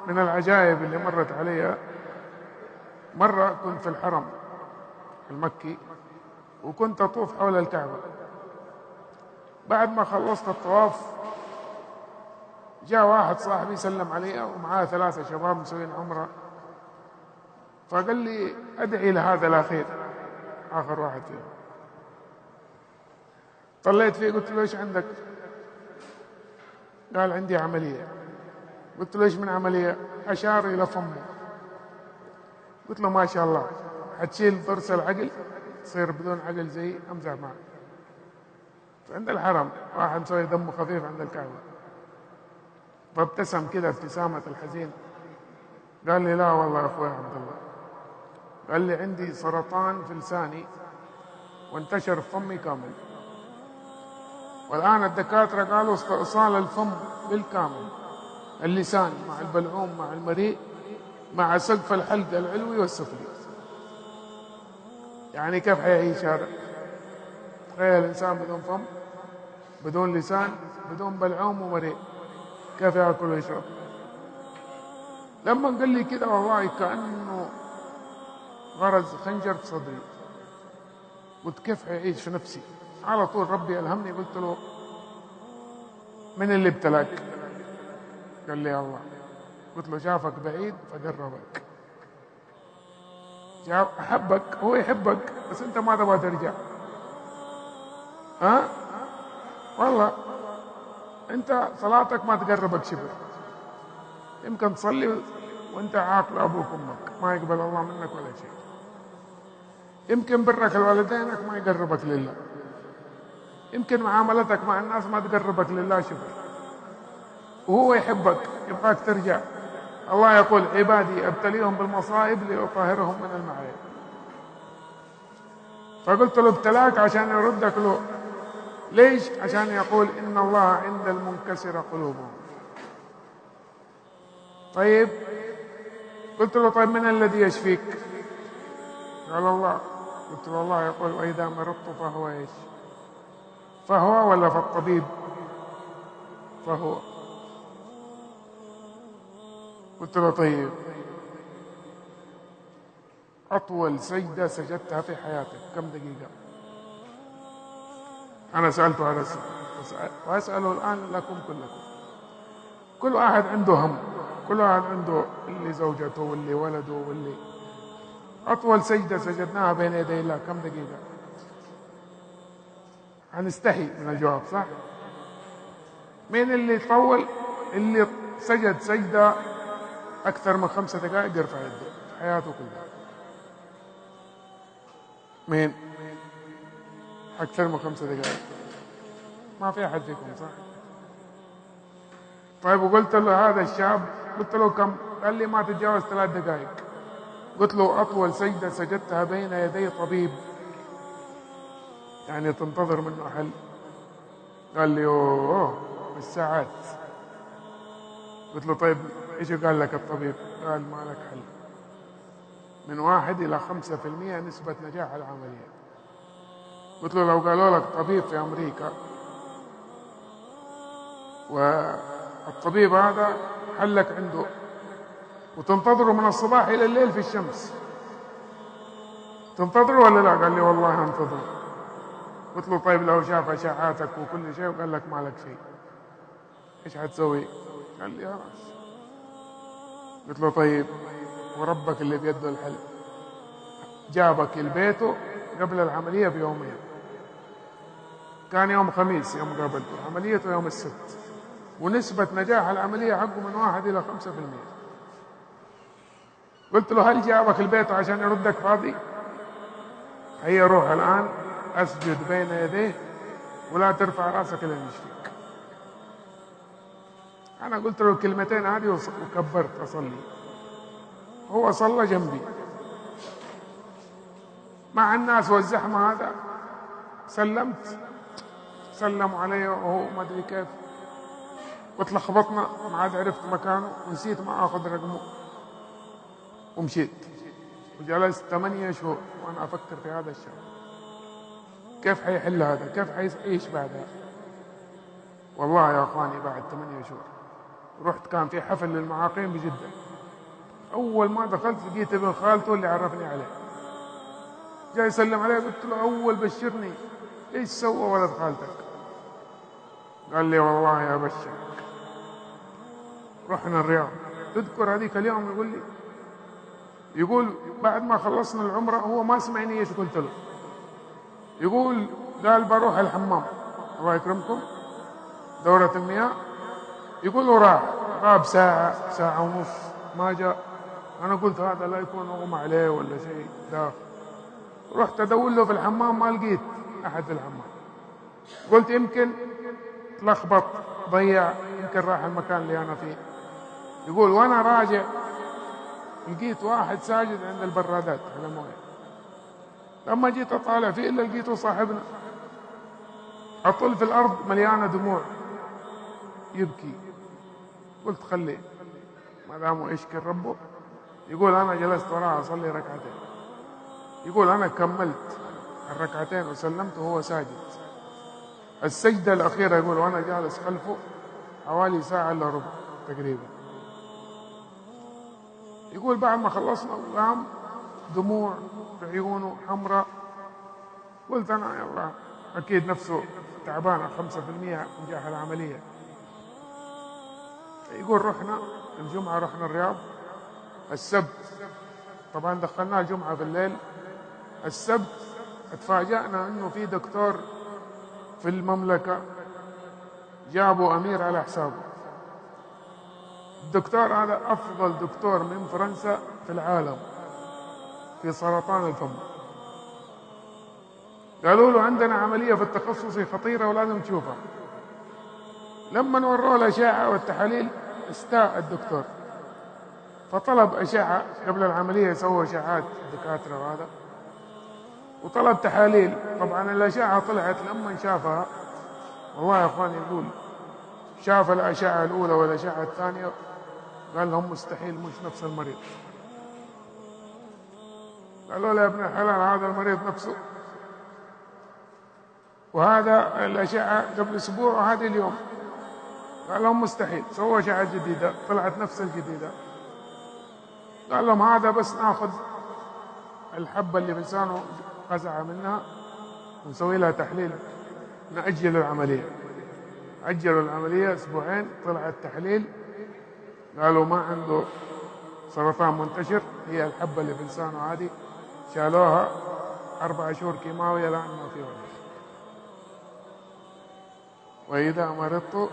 من العجائب اللي مرت علي، مرة كنت في الحرم المكي وكنت أطوف حول الكعبة. بعد ما خلصت الطواف جاء واحد صاحبي سلم علي ومعاه 3 شباب مسوين عمرة، فقال لي أدعي لهذا الأخير، آخر واحد فيهم. طلعت فيه قلت له إيش عندك؟ قال عندي عملية. قلت له إيش من عملية؟ أشار إلى فمه. قلت له ما شاء الله، حتشيل ضرس العقل تصير بدون عقل زي أمزح معه. عند الحرم واحد مسوي دمه خفيف عند الكعبة، فابتسم كده ابتسامة الحزين. قال لي لا والله يا أخوي عبد الله، قال لي عندي سرطان في لساني وانتشر في فمي كامل، والآن الدكاترة قالوا استئصال الفم بالكامل، اللسان مع البلعوم مع المريء مع سقف الحلق العلوي والسفلي. يعني كيف حيعيش هذا؟ تخيل الإنسان بدون فم، بدون لسان، بدون بلعوم ومريء، كيف يأكل ويشرب؟ لما قال لي كده والله كأنه غرز خنجر في صدري. قلت كيف حيعيش في نفسي؟ على طول ربي ألهمني، قلت له من اللي ابتلاك؟ قال لي الله. قلت له شافك بعيد فقربك، أحبك، هو يحبك بس أنت ما تبغى ترجع. ها؟ والله أنت صلاتك ما تقربك شبر، يمكن تصلي وأنت عاقل أبوك وأمك ما يقبل الله منك ولا شيء، يمكن برك الوالدينك ما يقربك لله، يمكن معاملتك مع الناس ما تقربك لله شبر، وهو يحبك يبغاك ترجع. الله يقول عبادي أبتليهم بالمصائب لأطهرهم من المعايب. فقلت له ابتلاك عشان يردك له. ليش؟ عشان يقول إن الله عند المنكسر قلوبهم. طيب قلت له طيب من الذي يشفيك؟ قال الله. قلت له الله يقول وإذا مرضت فهو إيش؟ فهو ولا فالطبيب؟ فهو. قلت له طيب أطول سجدة سجدتها في حياتك كم دقيقة؟ أنا سألته هذا السؤال وأسأله الآن لكم كلكم. كل واحد عنده هم، كل واحد عنده اللي زوجته واللي ولده واللي. أطول سجدة سجدناها بين يدي الله كم دقيقة؟ هنستحي من الجواب صح؟ مين اللي طول؟ اللي سجد سجدة أكثر من 5 دقائق يرفع يده في حياته كلها. مين؟ أكثر من 5 دقائق ما في أحد فيكم صح؟ طيب وقلت له هذا الشاب قلت له كم؟ قال لي ما تتجاوز 3 دقائق. قلت له أطول سجدة سجدتها بين يدي طبيب يعني تنتظر منه حل. قال لي أوه بالساعات. قلت له طيب إيش قال لك الطبيب؟ قال ما لك حل، من 1 إلى 5% نسبة نجاح العملية. قلت له لو قالوا لك طبيب في أمريكا والطبيب هذا حلك عنده وتنتظره من الصباح إلى الليل في الشمس، تنتظره ولا لا؟ قال لي والله انتظر. قلت له طيب لو شاف أشعاتك وكل شيء وقال لك ما لك شيء إيش حتسوي؟ قال لي خلاص. قلت له طيب وربك اللي بيده الحل جابك لبيته قبل العملية بيومين، كان يوم خميس يوم قابلته، عمليته يوم السبت، ونسبة نجاح العملية حقه من 1 إلى 5%. قلت له هل جابك البيت عشان يردك فاضي؟ هيا روح الآن أسجد بين يديه ولا ترفع راسك إلى يشفيك. أنا قلت له الكلمتين هذه وكبرت أصلي. هو صلى جنبي مع الناس والزحمة هذا، سلمت سلموا علي وهو ما أدري كيف، وتلخبطنا ما عاد عرفت مكانه ونسيت ما أخذ رقمه ومشيت، وجلست 8 شهور وأنا أفكر في هذا الشاب كيف حيحل هذا، كيف حيعيش بعدها. والله يا أخواني بعد 8 شهور رحت كان في حفل للمعاقين بجدة. أول ما دخلت لقيت ابن خالته اللي عرفني عليه جاي يسلم عليه. قلت له أول بشرني، إيش سوى ولد خالتك؟ قال لي والله يا بشر رحنا الرياض. تذكر هذيك اليوم يقول بعد ما خلصنا العمرة هو ما سمعني ايش قلت له. يقول قال بروح الحمام الله يكرمكم دورة المياه. يقول وراح غاب ساعة ونص ما جاء. أنا قلت هذا لا يكون أغمى عليه ولا شيء داخل. رحت أدور له في الحمام ما لقيت أحد في الحمام. قلت يمكن تلخبط ضيع، يمكن راح المكان اللي أنا فيه. يقول وأنا راجع لقيت واحد ساجد عند البرادات على مويه. لما جيت أطالع فيه إلا لقيته صاحبنا أطل في الأرض مليانة دموع يبكي. قلت خليه ما دامه يشكر ربه. يقول أنا جلست وراه أصلي ركعتين. يقول أنا كملت الركعتين وسلمت وهو ساجد. السجدة الأخيرة يقول وأنا جالس خلفه حوالي ساعة إلا ربع تقريبا. يقول بعد ما خلصنا قام دموع في عيونه حمراء. قلت أنا يلا أكيد نفسه تعبانة 5% نجاح العملية. يقول رحنا الجمعة رحنا الرياض. السبت طبعا دخلناه الجمعة في الليل. السبت اتفاجأنا انه في دكتور في المملكة جابوا امير على حسابه. الدكتور هذا افضل دكتور من فرنسا في العالم في سرطان الفم. قالوا له عندنا عملية في التخصصي خطيرة ولازم تشوفها. لما نوروه الأشعة والتحاليل استاء الدكتور فطلب أشعة قبل العملية. يسووا أشعات الدكاترة وهذا وطلب تحاليل. طبعا الأشعة طلعت لما شافها والله يا أخوان يقول شاف الأشعة الأولى والأشعة الثانية قال لهم مستحيل مش نفس المريض. قالوا له يا ابن الحلال هذا المريض نفسه وهذا الأشعة قبل أسبوع وهذه اليوم. قال لهم مستحيل. سووا أشعة جديدة طلعت نفس الجديدة. قال لهم هذا بس ناخذ الحبة اللي بلسانه قزعة منها ونسوي لها تحليل نأجل العملية. أجلوا العملية أسبوعين. طلع التحليل قالوا ما عنده سرطان منتشر. هي الحبة اللي بلسانه هذه شالوها 4 شهور كيماوية لأن ما في وجه. وإذا مرضت